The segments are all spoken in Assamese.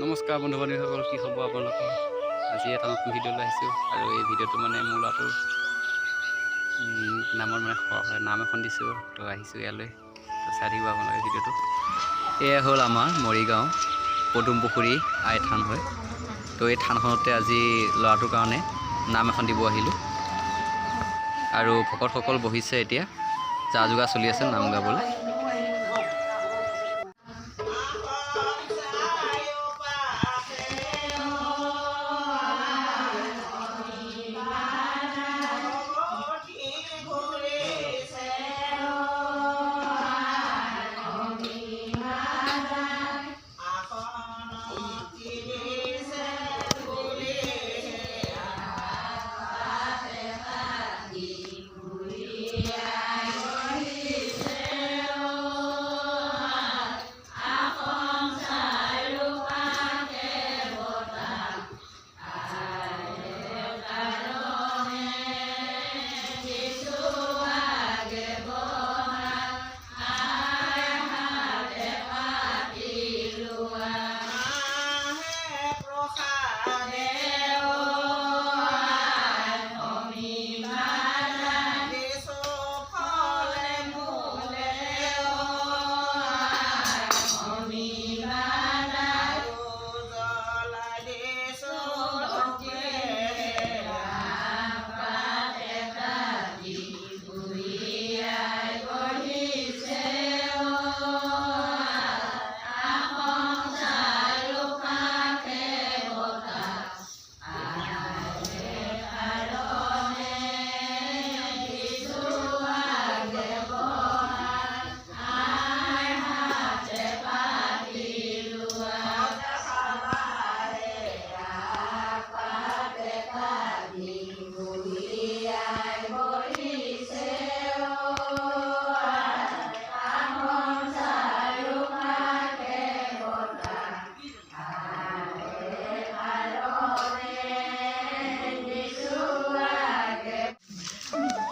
নমস্কাৰ বন্ধু বান্ধৱীসকল, কি খবৰ আপোনালোকৰ? আজি এটা নতুন ভিডিঅ' লৈ আহিছোঁ আৰু এই ভিডিঅ'টো মানে মোৰ ল'ৰাটোৰ নামৰ নাম এখন দিছোঁ, তো আহিছোঁ ইয়ালৈ। তো চাই থাকিব আপোনালোকে ভিডিঅ'টো। এয়া হ'ল আমাৰ মৰিগাঁও পদুম পুখুৰী আই থান হয়। তো এই থানখনতে আজি ল'ৰাটোৰ কাৰণে নাম এখন দিব আহিলোঁ আৰু ভকতসকল বহিছে। এতিয়া যা যোগাৰ চলি আছে নাম গাবলৈ।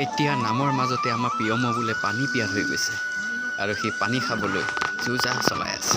এতিয়া নামৰ মাজতে আমাৰ প্ৰিয় মৌ বোলে পানী পিয়াহ হৈ গৈছে আৰু সেই পানী খাবলৈ যো-জা চলাই আছে।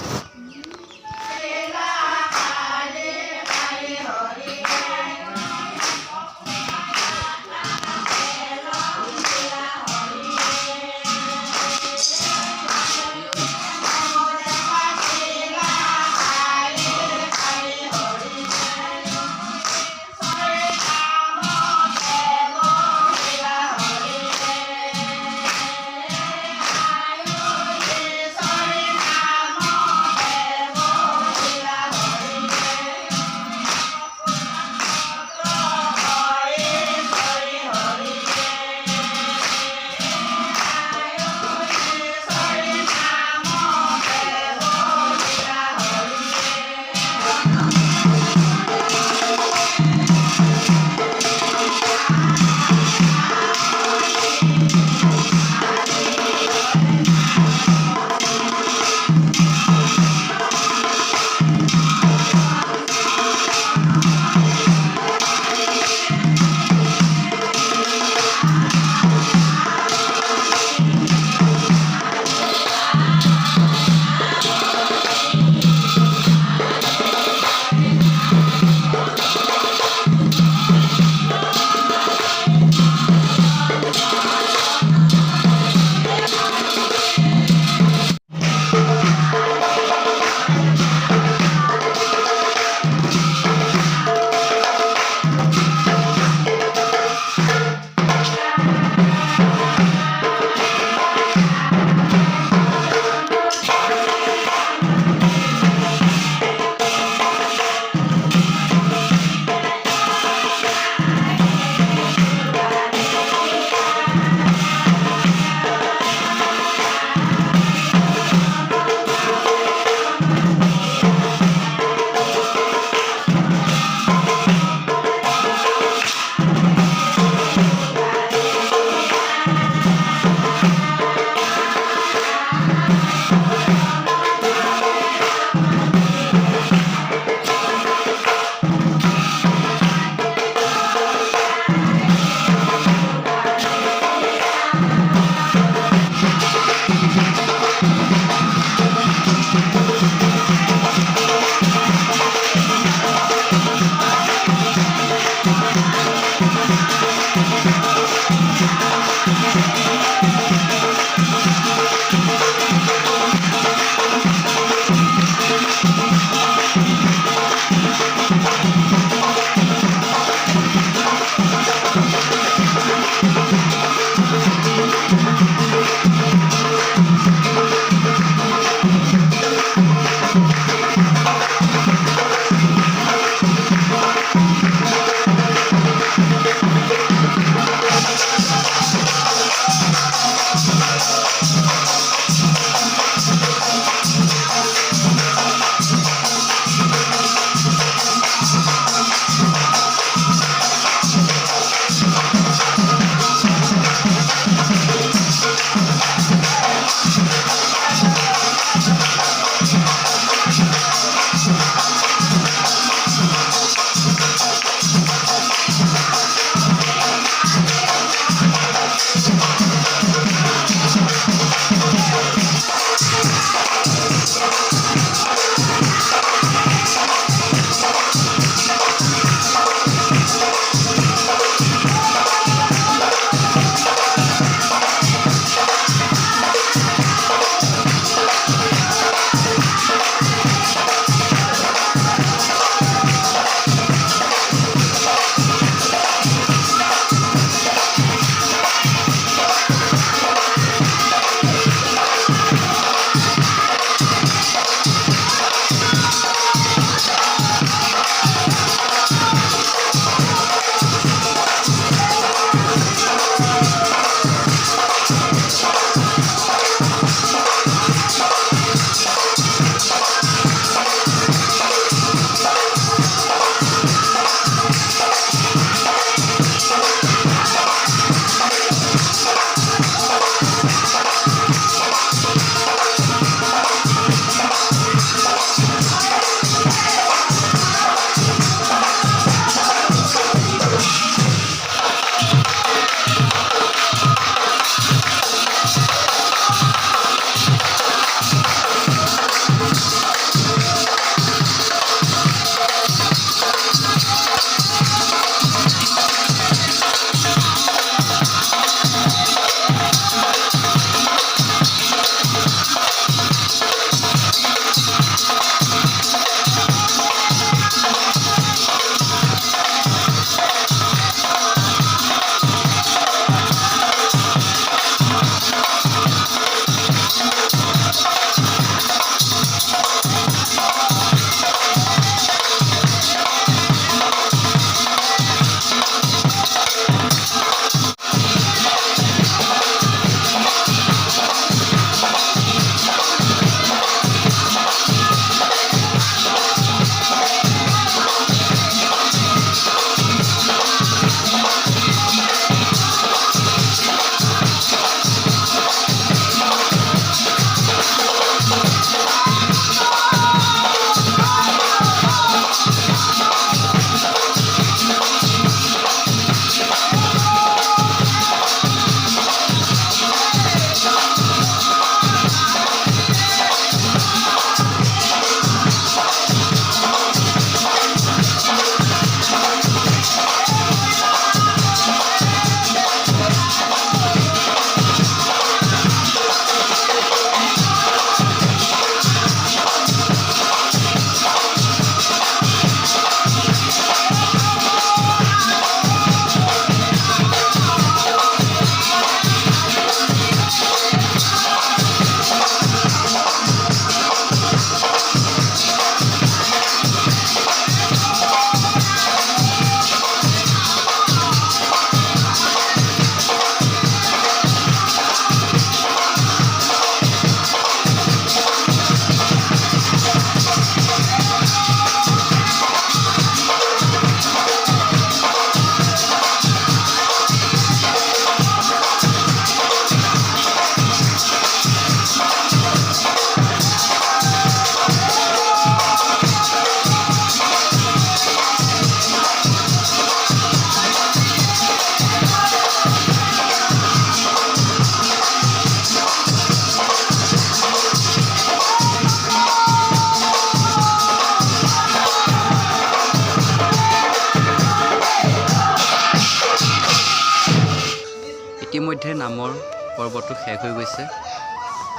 ইতিমধ্যে নামৰ পৰ্বটো শেষ হৈ গৈছে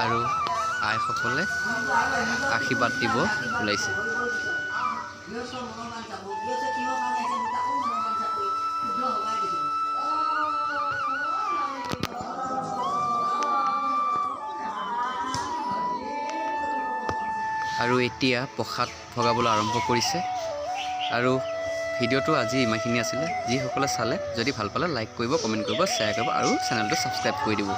আৰু আইসকলে আশীৰ্বাদ দিব ওলাইছে। আৰু এতিয়া প্ৰসাদ ভগাবলৈ আৰম্ভ কৰিছে। আৰু ভিডিঅ'টো আজি ইমানখিনি আছিলে। যিসকলে চালে যদি ভাল পালে লাইক কৰিব, কমেণ্ট কৰিব, শ্বেয়াৰ কৰিব আৰু চেনেলটো ছাবস্ক্ৰাইব কৰি দিব।